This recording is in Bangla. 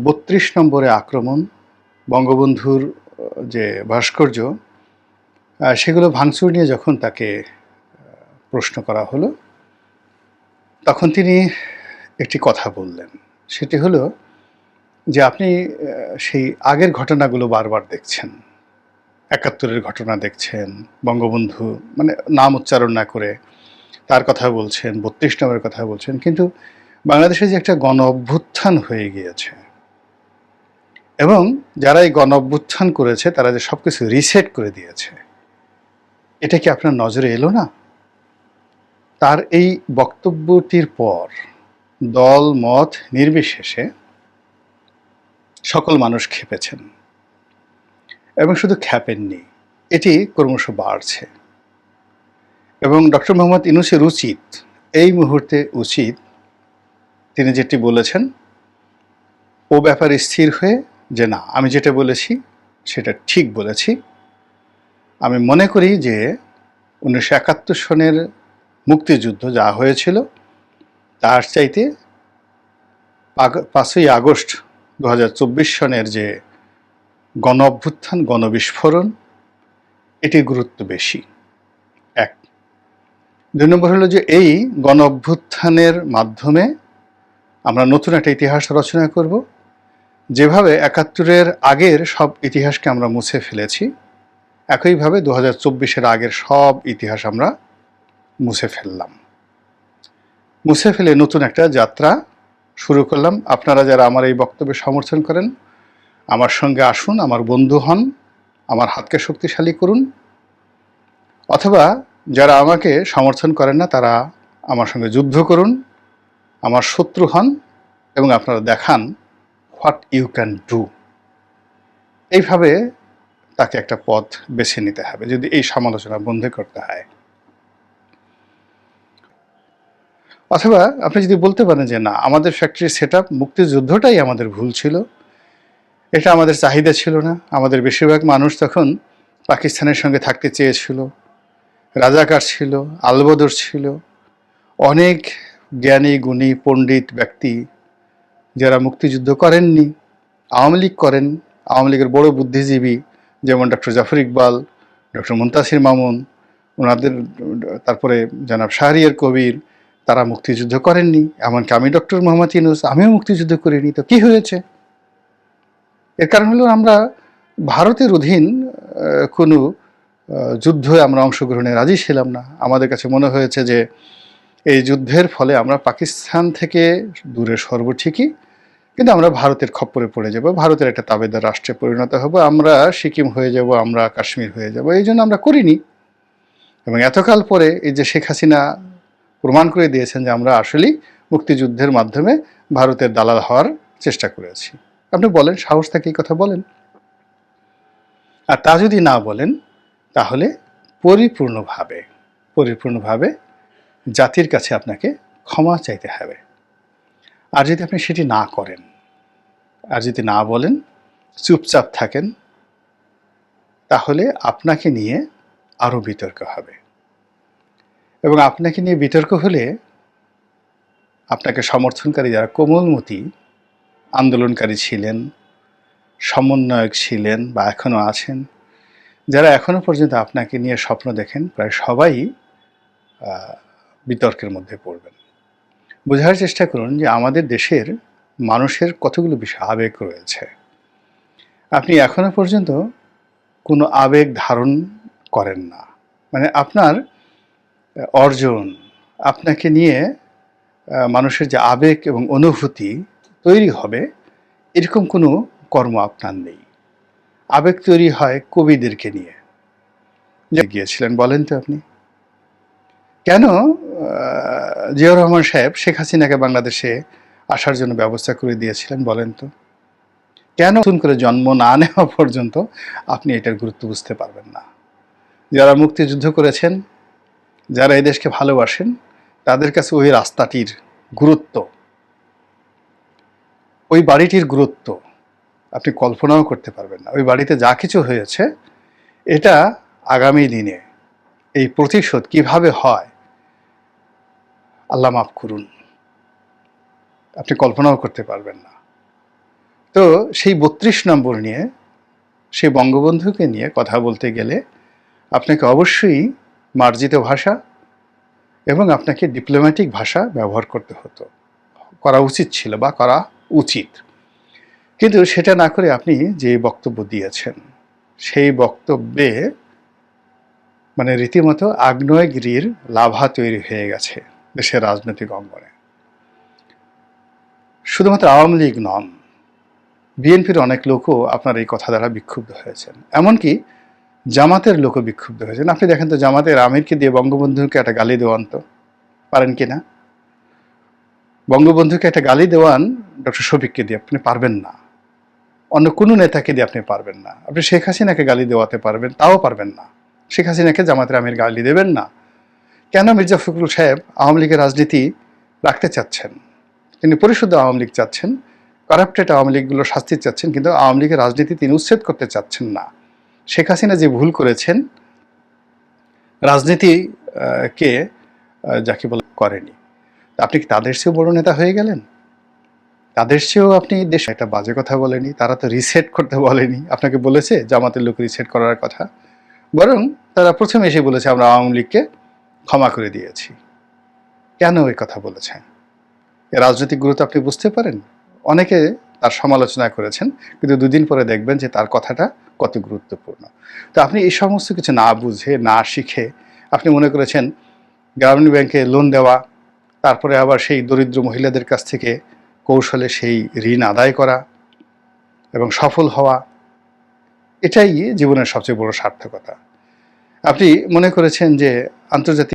৩২ নম্বরে আক্রমণ, বঙ্গবন্ধুর যে ভাস্কর্য সেগুলো ভাঙচুর নিয়ে যখন তাকে প্রশ্ন করা হলো, তখন তিনি একটি কথা বললেন। সেটি হলো যে আপনি সেই আগের ঘটনাগুলো বারবার দেখছেন। ৭১-এর ঘটনা দেখছেন, বঙ্গবন্ধু মানে নাম উচ্চারণ না করে তার কথা বলছেন, ৩২ নম্বরের কথা বলছেন। কিন্তু বাংলাদেশে যে একটা গণ অভ্যুত্থান হয়ে গিয়েছে এবং যারা এই গণ অভ্যুত্থান করেছে তারা যে সবকিছু রিসেট করে দিয়েছে, এটা কি আপনার নজরে এলো না? তার এই বক্তব্যটির পর দল মত নির্বিশেষে সকল মানুষ ক্ষেপেছেন এবং শুধু ক্ষেপেননি, এটি ক্রমশ বাড়ছে। এবং ডক্টর মোহাম্মদ ইউনূসের উচিত, এই মুহূর্তে উচিত, তিনি যেটি বলেছেন ও ব্যাপারে স্থির হয়ে যে না, আমি যেটা বলেছি সেটা ঠিক বলেছি। আমি মনে করি যে 1971 সনের মুক্তিযুদ্ধ যা হয়েছিল তার চাইতে 5ই আগস্ট 2024 সনের যে গণ অভ্যুত্থান, গণবিস্ফোরণ, এটির গুরুত্ব বেশি। 1। 2 নম্বর হলো যে এই গণ অভ্যুত্থানের মাধ্যমে আমরা নতুন একটা ইতিহাস রচনা করব। যেভাবে ৭১-এর আগের সব ইতিহাসকে আমরা মুছে ফেলেছি, একইভাবে 2024-এর আগের সব ইতিহাস আমরা মুছে ফেললাম। মুছে ফেলে নতুন একটা যাত্রা শুরু করলাম। আপনারা যারা আমার এই বক্তব্যে সমর্থন করেন, আমার সঙ্গে আসুন, আমার বন্ধু হন, আমার হাতকে শক্তিশালী করুন। অথবা যারা আমাকে সমর্থন করেন না, তারা আমার সঙ্গে যুদ্ধ করুন, আমার শত্রু হন এবং আপনারা দেখান হোয়াট ইউ ক্যান ডু। এইভাবে তাকে একটা পথ বেছে নিতে হবে যদি এই সমালোচনা বন্ধ করতে হয়। অথবা আপনি যদি বলতে পারেন যে না, আমাদের ফ্যাক্টরি সেটআপ, মুক্তিযুদ্ধটাই আমাদের ভুল ছিল, এটা আমাদের চাহিদা ছিল না, আমাদের বেশিরভাগ মানুষ তখন পাকিস্তানের সঙ্গে থাকতে চেয়েছিল, রাজাকার ছিল, আলবদর ছিল, অনেক জ্ঞানী গুণী পণ্ডিত ব্যক্তি যারা মুক্তিযুদ্ধ করেননি, আওয়ামী লীগ করেন, আওয়ামী লীগের বড় বুদ্ধিজীবী যেমন ডক্টর জাফর ইকবাল, ডক্টর মুনতাসির মামুন, ওনাদের, তারপরে জনাব শাহরিয়ার কবির, তারা মুক্তিযুদ্ধ করেননি। এমনকি আমি ডক্টর মোহাম্মদ ইউনূস, আমিও মুক্তিযুদ্ধ করিনি। তো কি হয়েছে? এর কারণ হলো আমরা ভারতের অধীন কোনো যুদ্ধে আমরা অংশগ্রহণে রাজি ছিলাম না। আমাদের কাছে মনে হয়েছে যে এই যুদ্ধের ফলে আমরা পাকিস্তান থেকে দূরে সরব ঠিকই, কিন্তু আমরা ভারতের খপ্পরে পড়ে যাব, ভারতের একটা তাবেদার রাষ্ট্রে পরিণত হব, আমরা সিকিম হয়ে যাব, আমরা কাশ্মীর হয়ে যাব। এই জন্য আমরা করিনি। এবং এতকাল পরে এই যে শেখ হাসিনা প্রমাণ করে দিয়েছেন যে আমরা আসলেই মুক্তিযুদ্ধের মাধ্যমে ভারতের দালাল হওয়ার চেষ্টা করেছি। আপনি বলেন, সাহস থেকে এই কথা বলেন। আর তা যদি না বলেন, তাহলে পরিপূর্ণভাবে জাতির কাছে আপনাকে ক্ষমা চাইতে হবে। আর যদি আপনি সেটি না করেন, আর যদি না বলেন, চুপচাপ থাকেন, তাহলে আপনাকে নিয়ে আরও বিতর্ক হবে। এবং আপনাকে নিয়ে বিতর্ক হলে আপনাকে সমর্থনকারী যারা কোমলমতি আন্দোলনকারী ছিলেন, সমন্বয়ক ছিলেন বা এখনও আছেন, যারা এখনও পর্যন্ত আপনাকে নিয়ে স্বপ্ন দেখেন, প্রায় সবাই বিতর্কের মধ্যে পড়বেন। বোঝার চেষ্টা করুন যে আমাদের দেশের মানুষের কতগুলো বিষয় আবেগ রয়েছে। আপনি এখনও পর্যন্ত কোনো আবেগ ধারণ করেন না, মানে আপনার অর্জন, আপনাকে নিয়ে মানুষের যে আবেগ এবং অনুভূতি তৈরি হবে, এরকম কোনো কর্ম আপনার নেই। আবেগ তৈরি হয় কবিদেরকে নিয়ে। গিয়েছিলেন বলেন তো আপনি, কেন জিয়াউর রহমান সাহেব শেখ হাসিনাকে বাংলাদেশে আসার জন্য ব্যবস্থা করে দিয়েছিলেন বলেন তো? কেন নতুন করে জন্ম না নেওয়া পর্যন্ত আপনি এটার গুরুত্ব বুঝতে পারবেন না? যারা মুক্তিযুদ্ধ করেছেন, যারা এই দেশকে ভালোবাসেন, তাদের কাছে ওই রাস্তাটির গুরুত্ব, ওই বাড়িটির গুরুত্ব আপনি কল্পনাও করতে পারবেন না। ওই বাড়িতে যা কিছু হয়েছে, এটা আগামী দিনে এই প্রতিশোধ কিভাবে হয়, আল্লাহ মাফ করুন, আপনি কল্পনাও করতে পারবেন না। তো সেই ৩২ নম্বর নিয়ে, সেই বঙ্গবন্ধুকে নিয়ে কথা বলতে গেলে আপনাকে অবশ্যই মার্জিত ভাষা এবং আপনাকে ডিপ্লোম্যাটিক ভাষা ব্যবহার করতে হতো, করা উচিত ছিল বা করা উচিত। কিন্তু সেটা না করে আপনি যে বক্তব্য দিয়েছেন, সেই বক্তব্যে মানে রীতিমতো আগ্নেয়গিরির লাভা তৈরি হয়ে গেছে দেশের রাজনৈতিক অঙ্গনে। শুধুমাত্র আওয়ামী লীগ নন, বিএনপির অনেক লোকও আপনার এই কথা দ্বারা বিক্ষুব্ধ হয়েছেন, এমনকি জামাতের লোকও বিক্ষুব্ধ হয়েছেন। আপনি দেখেন তো জামাতের আমিরকে দিয়ে বঙ্গবন্ধুকে একটা গালি দেওয়ান তো পারেন কিনা? বঙ্গবন্ধুকে একটা গালি দেওয়ান ডক্টর শফিককে দিয়ে আপনি পারবেন না, অন্য কোনো নেতাকে দিয়ে আপনি পারবেন না। আপনি শেখ হাসিনাকে গালি দেওয়াতে পারবেন, তাও পারবেন না। শেখ হাসিনাকে জামাতের আমির গালি দেবেন না। কেন মির্জা ফখরুল সাহেব আওয়ামী লীগের রাজনীতি রাখতে চাচ্ছেন? তিনি পরিশুদ্ধ আওয়ামী লীগ চাচ্ছেন, কারাপ্টেড আওয়ামী লীগগুলো শাস্তি চাচ্ছেন, কিন্তু আওয়ামী লীগের রাজনীতি তিনি উচ্ছেদ করতে চাচ্ছেন না। শেখ হাসিনা যে ভুল করেছেন, রাজনীতি কে যাকে বলে করেনি, আপনি কি তাদের চেয়েও বড় নেতা হয়ে গেলেন? তাদের চেয়েও আপনি দেশে একটা বাজে কথা বলেনি, তারা তো রিসেট করতে বলেনি। আপনাকে বলেছে জামাতের লোক রিসেট করার কথা, বরং তারা প্রথমে এসে বলেছে আমরা আওয়ামী লীগকে ক্ষমা করে দিয়েছি। কেন ওই কথা বলেছে? এর রাজনৈতিক গুরুত্ব আপনি বুঝতে পারেন? অনেকে তার সমালোচনা করেছেন, কিন্তু দুদিন পরে দেখবেন যে তার কথাটা কত গুরুত্বপূর্ণ। তো আপনি এই সমস্ত কিছু না বুঝে, না শিখে আপনি মনে করেছেন গ্রামীণ ব্যাংকে লোন দেওয়া, তারপরে আবার সেই দরিদ্র মহিলাদের কাছ থেকে কৌশলে সেই ঋণ আদায় করা এবং সফল হওয়া, এটাই জীবনের সবচেয়ে বড় সার্থকতা। আপনি মনে করেছেন যে আন্তর্জাতিক